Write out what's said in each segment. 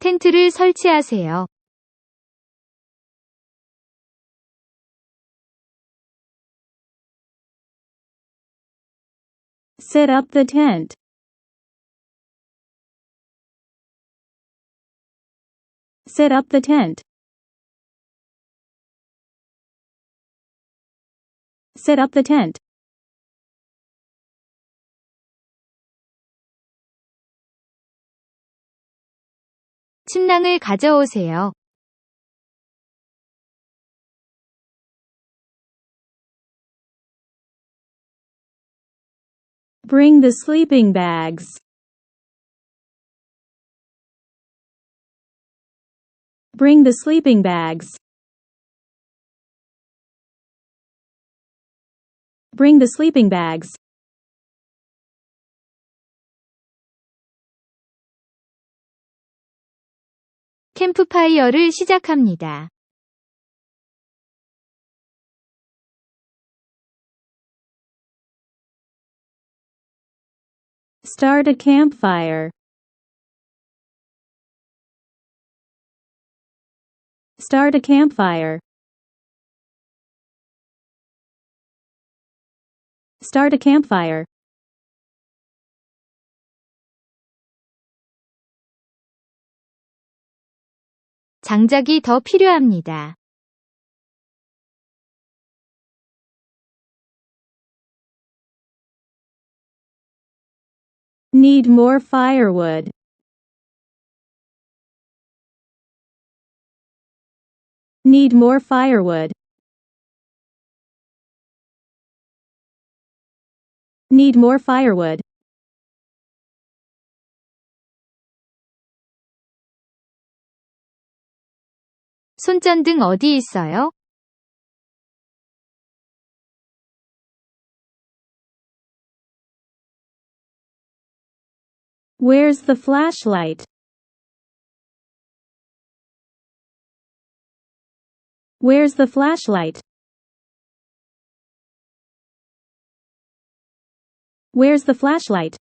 텐트를 설치하세요. Set up the tent. Set up the tent. Set up the tent. 침낭을 가져오세요. Bring the sleeping bags. Bring the sleeping bags. Bring the sleeping bags. 캠프파이어를 시작합니다. Start a campfire. Start a campfire. Start a campfire. 장작이 더 필요합니다. Need more firewood. Need more firewood. Need more firewood. 손전등 어디 있어요? Where's the flashlight? Where's the flashlight? Where's the flashlight?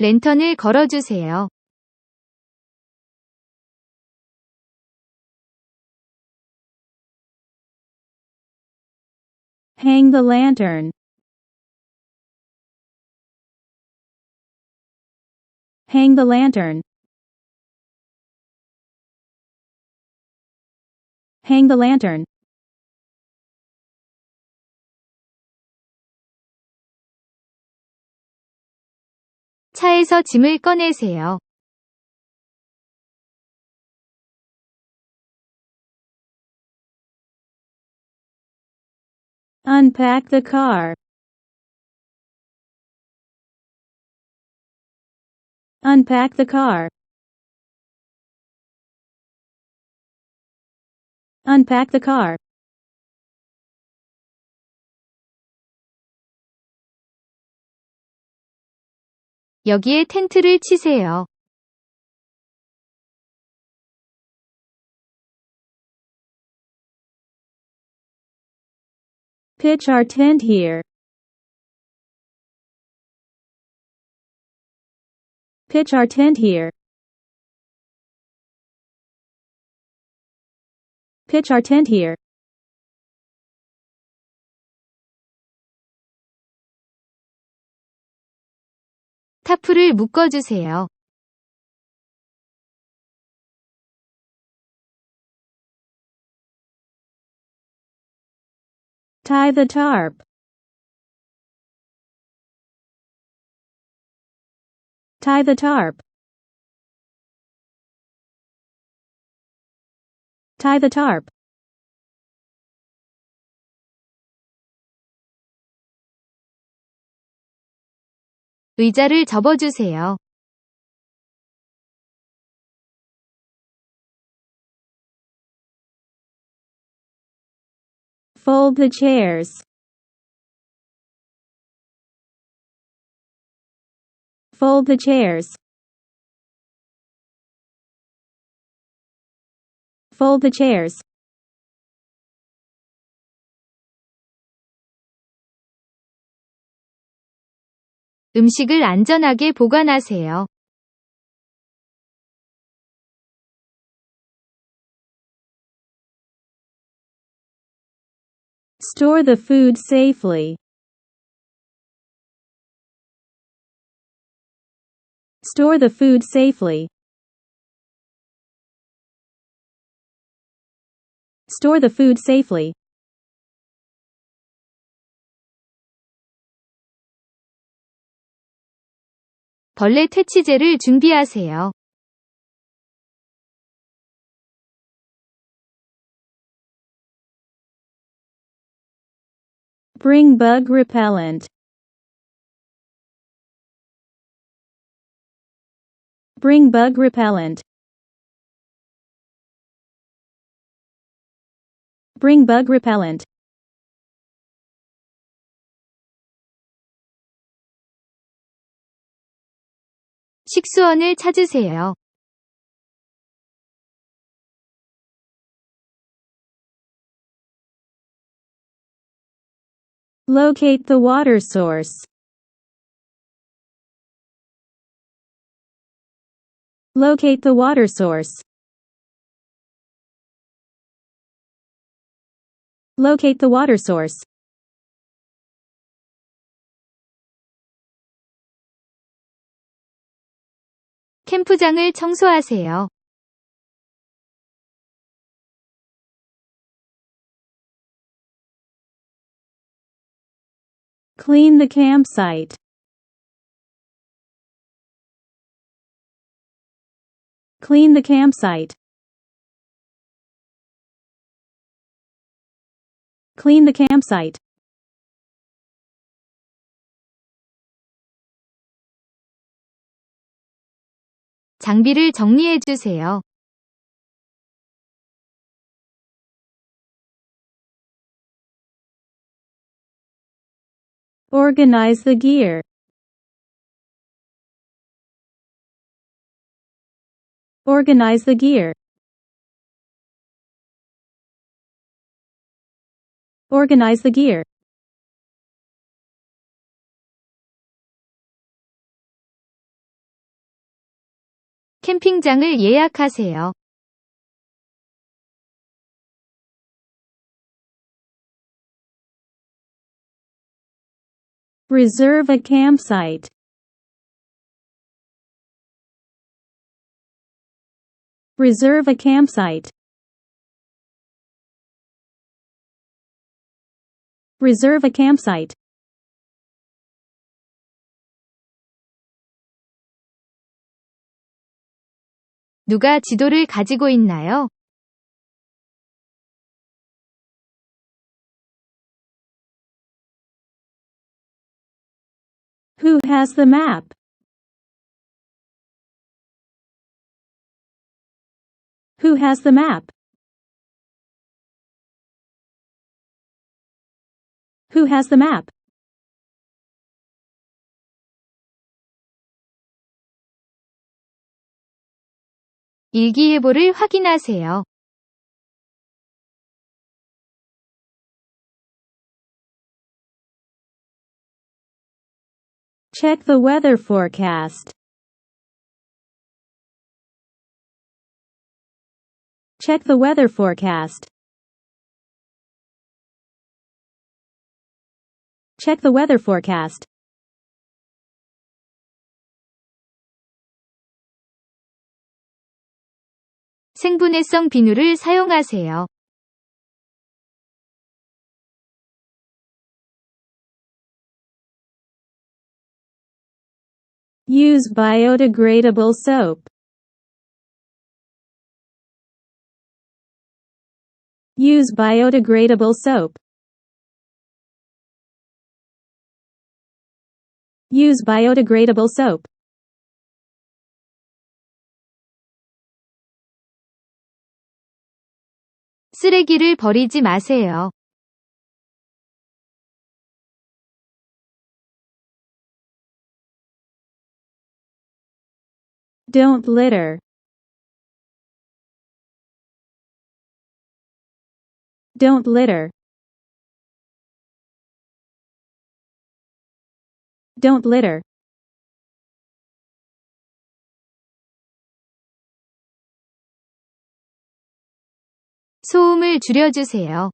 랜턴을 걸어주세요. Hang the lantern. Hang the lantern. Hang the lantern. 차에서 짐을 꺼내세요. Unpack the car. Unpack the car. Unpack the car. 여기에 텐트를 치세요. Pitch our tent here. Pitch our tent here. Pitch our tent here. 타프를 묶어주세요. Tie the tarp. Tie the tarp. Tie the tarp. 의자를 접어주세요. Fold the chairs. Fold the chairs. Fold the chairs. 음식을 안전하게 보관하세요. Store the food safely. Store the food safely. Store the food safely. 벌레 퇴치제를 준비하세요. Bring bug repellent. Bring bug repellent. Bring bug repellent. 식수원을 찾으세요. Locate the water source. Locate the water source. Locate the water source. 캠프장을 청소하세요. Clean the campsite. Clean the campsite. Clean the campsite. 장비를 정리해 주세요. Organize the gear. Organize the gear. Organize the gear. 캠핑장을 예약하세요. Reserve a campsite. Reserve a campsite. Reserve a campsite. 누가 지도를 가지고 있나요? Who has the map? Who has the map? Who has the map? 일기예보를 확인하세요. Check the weather forecast. Check the weather forecast. Check the weather forecast. 생분해성 비누를 사용하세요. Use biodegradable soap. Use biodegradable soap. Use biodegradable soap. 쓰레기를 버리지 마세요. Don't litter. Don't litter. Don't litter. 소음을 줄여주세요.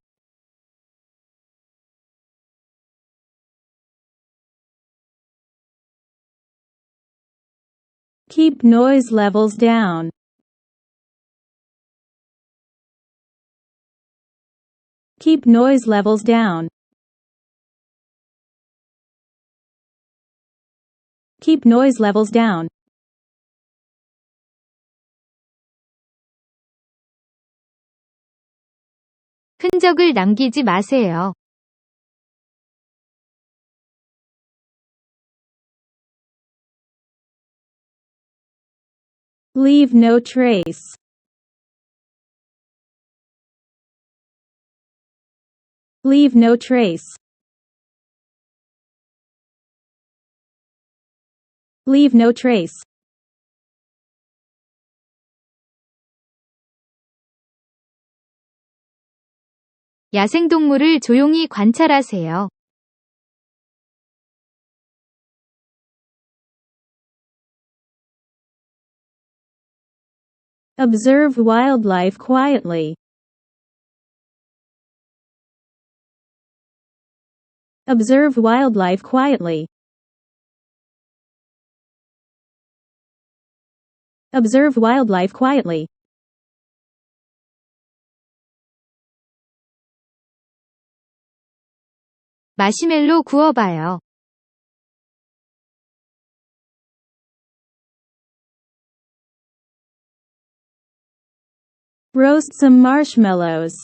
Keep noise levels down. Keep noise levels down. Keep noise levels down. 흔적을 남기지 마세요. Leave no trace. Leave no trace. Leave no trace. 야생동물을 조용히 관찰하세요. Observe wildlife quietly. Observe wildlife quietly. Observe wildlife quietly. 마시멜로 구워봐요. Roast some marshmallows.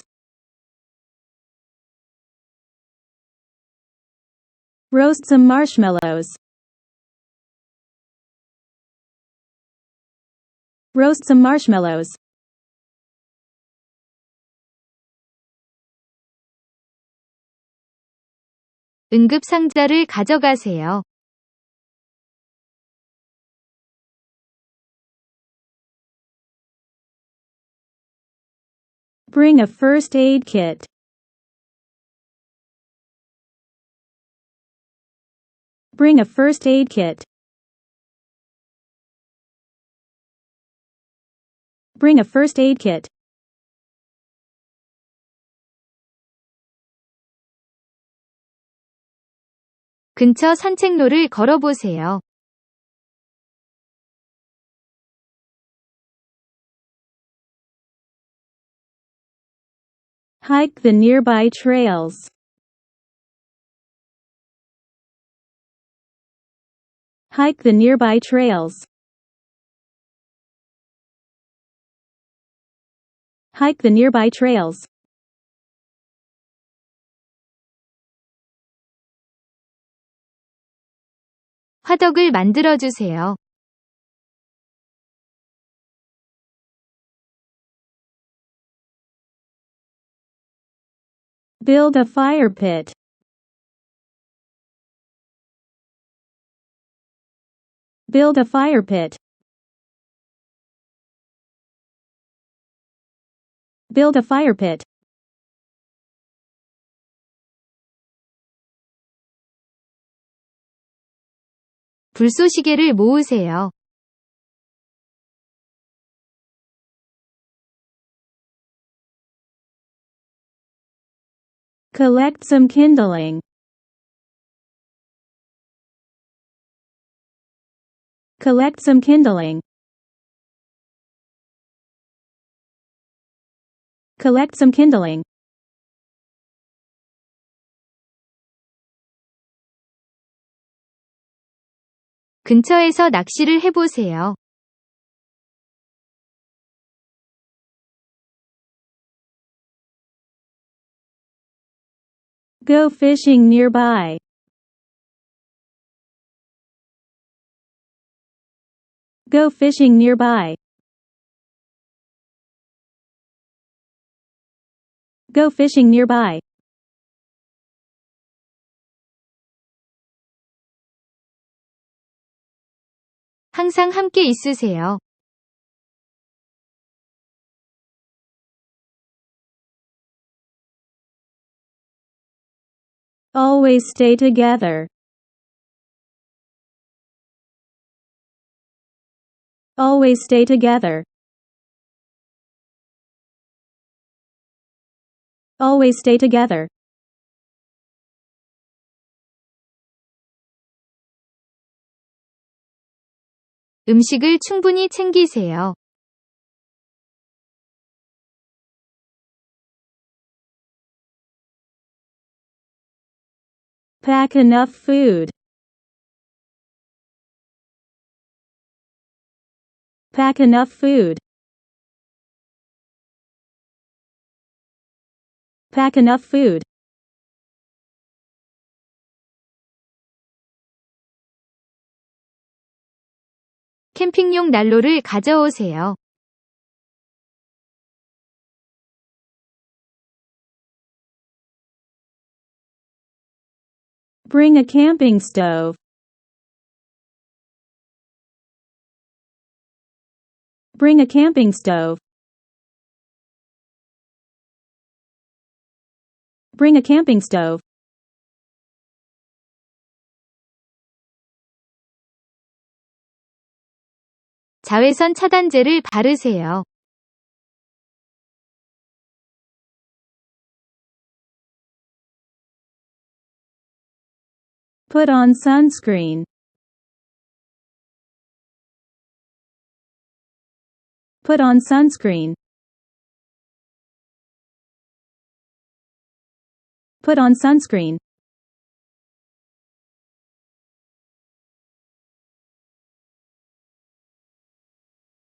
Roast some marshmallows. Roast some marshmallows. 응급 상자를 가져가세요. Bring a first aid kit. Bring a first aid kit. Bring a first aid kit. 근처 산책로를 걸어보세요. Hike the nearby trails. Hike the nearby trails. Hike the nearby trails. 화덕을 만들어주세요. Build a fire pit. Build a fire pit. Build a fire pit. 불쏘시개를 모으세요. Collect some kindling. Collect some kindling. Collect some kindling. 근처에서 낚시를 해보세요. Go fishing nearby. Go fishing nearby. Go fishing nearby. 항상 함께 있으세요. Always stay together. Always stay together. Always stay together. 음식을 충분히 챙기세요. Pack enough food. Pack enough food. Pack enough food. 캠핑용 난로를 가져오세요. Bring a camping stove. Bring a camping stove. Bring a camping stove. 자외선 차단제를 바르세요. Put on sunscreen. Put on sunscreen. Put on sunscreen.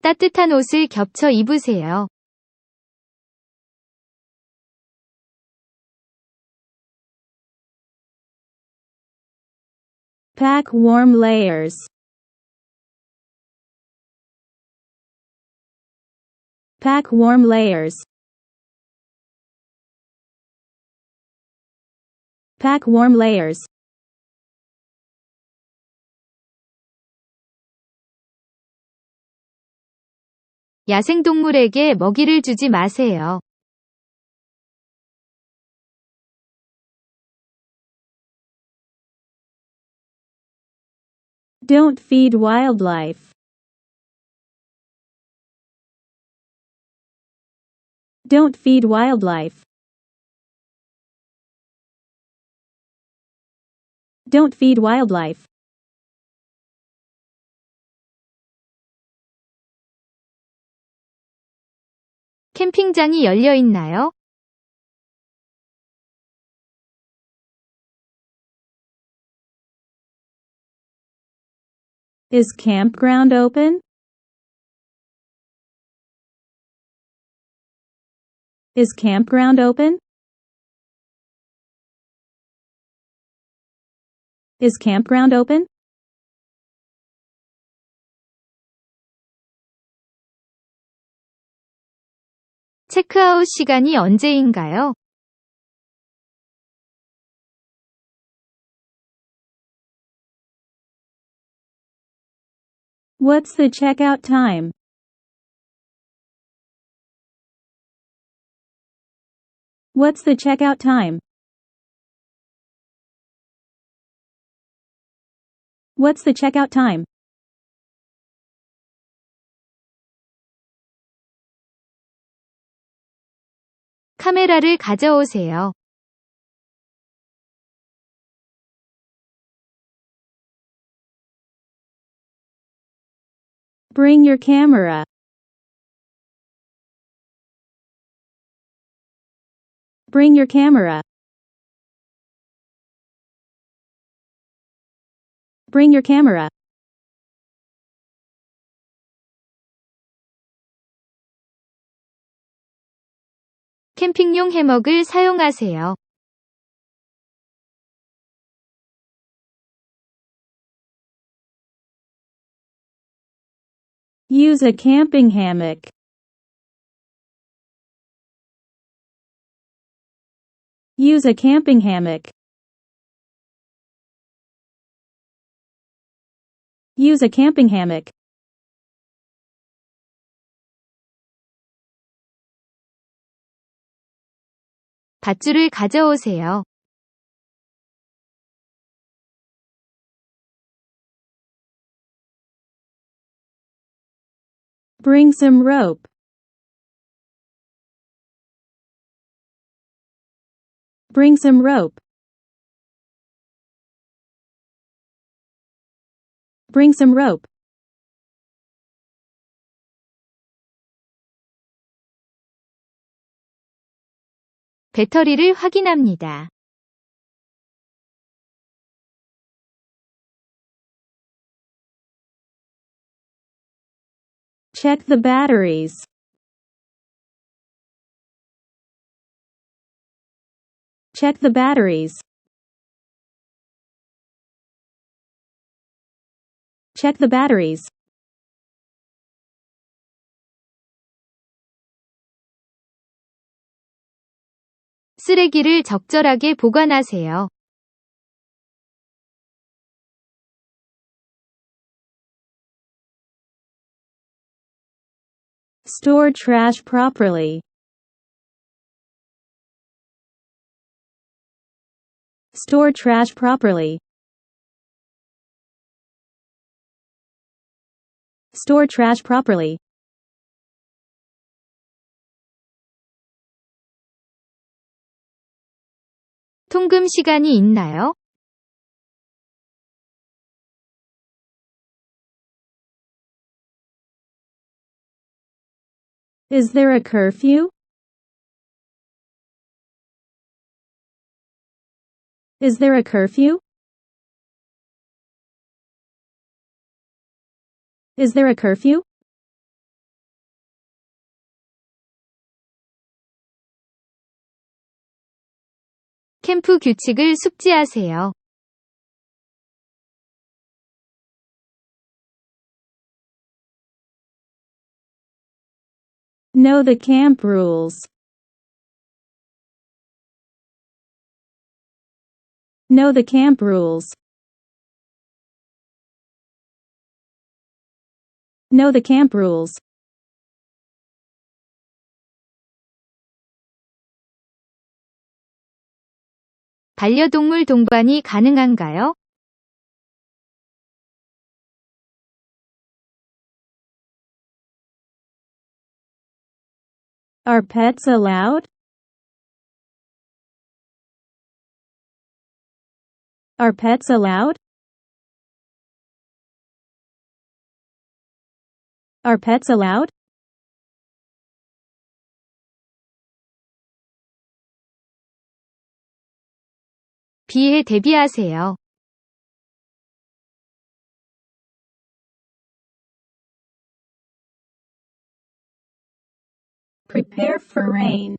따뜻한 옷을 겹쳐 입으세요. Pack warm layers. Pack warm layers. Pack warm layers. 야생동물에게 먹이를 주지 마세요. Don't feed wildlife. Don't feed wildlife. Don't feed wildlife. 캠핑장이 열려 있나요? Is campground open? Is campground open? Is campground open? 체크아웃 시간이 언제인가요? What's the checkout time? What's the checkout time? What's the checkout time? 카메라를 가져오세요. Bring your camera. Bring your camera. Bring your camera. 캠핑용 해먹을 사용하세요. Use a camping hammock. Use a camping hammock. Use a camping hammock. 밧줄을 가져오세요. Bring some rope. Bring some rope. Bring some rope. 배터리를 확인합니다. Check the batteries. Check the batteries. Check the batteries. 쓰레기를 적절하게 보관하세요. Store trash properly. Store trash properly. Store trash properly. 통금 시간이 있나요? Is there a curfew? Is there a curfew? Is there a curfew? 캠프 규칙을 숙지하세요. Know the camp rules. Know the camp rules. Know the camp rules. 반려동물 동반이 가능한가요? Are pets allowed? Are pets allowed? Are pets allowed? 비에 대비하세요. Prepare for rain.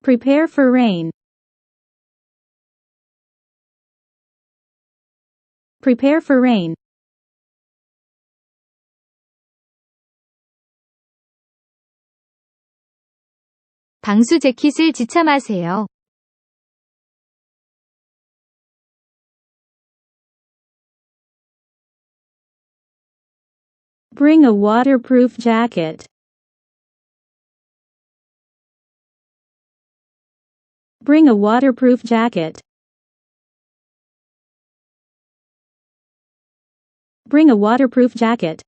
Prepare for rain. Prepare for rain. 방수 재킷을 지참하세요. Bring a waterproof jacket. Bring a waterproof jacket. Bring a waterproof jacket.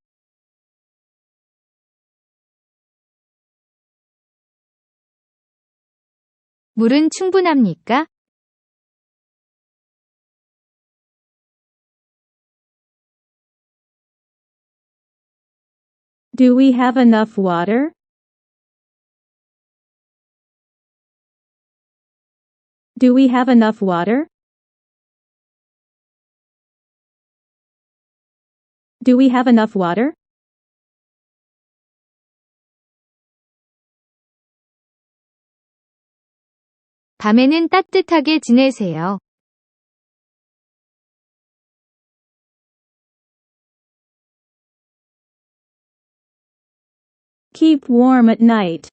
물은 충분합니까? Do we have enough water? Do we have enough water? Do we have enough water? 밤에는 따뜻하게 지내세요. Keep warm at night.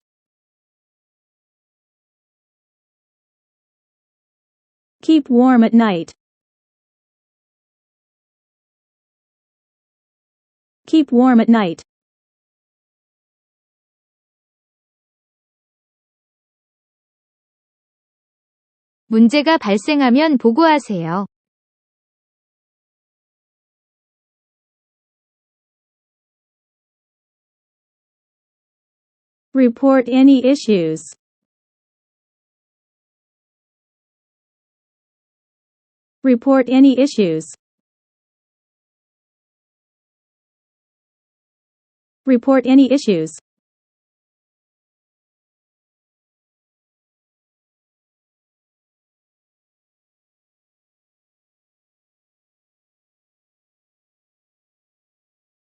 Keep warm at night. Keep warm at night. 문제가 발생하면 보고하세요. Report any issues. Report any issues. Report any issues.